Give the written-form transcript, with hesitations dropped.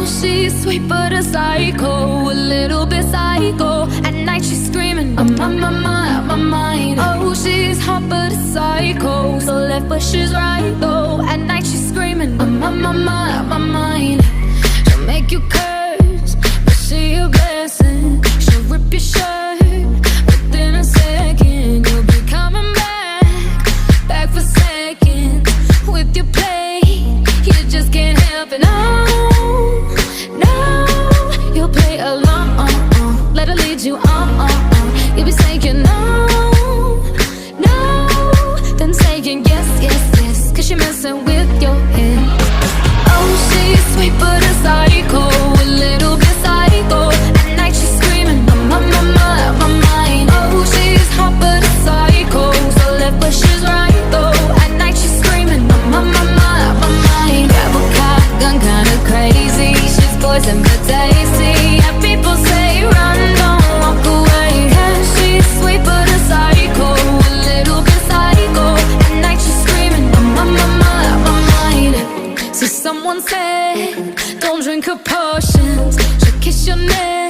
she's sweet but a psycho, a little bit psycho. At night she's screaming, I'm on my mind. Oh, she's hot but a psycho, so left but she's right though. At night she's screaming, I'm on my mind. She'll make you curse, but she a blessing. She'll rip your shirt within a second. You'll be coming back for seconds with your play. You just can't help it. No, you'll play along. Let her lead you on. You'll be saying no, then saying yes, cause you're messing with your head. Oh, she's sweet but a psycho, a little bit psycho. At night she's screaming, I'm on my mind. Oh, she's hot but a psycho, so left but she's right though. At night she's screaming, I'm on my mind. Grab a car, gun kinda crazy. She's poison but tasty. Yeah, people say run, don't walk away. Yeah, she's sweet but a psycho, a little bit psycho. At night she's screaming, I'm on my mind. So someone said, don't drink her potions. She'll kiss your neck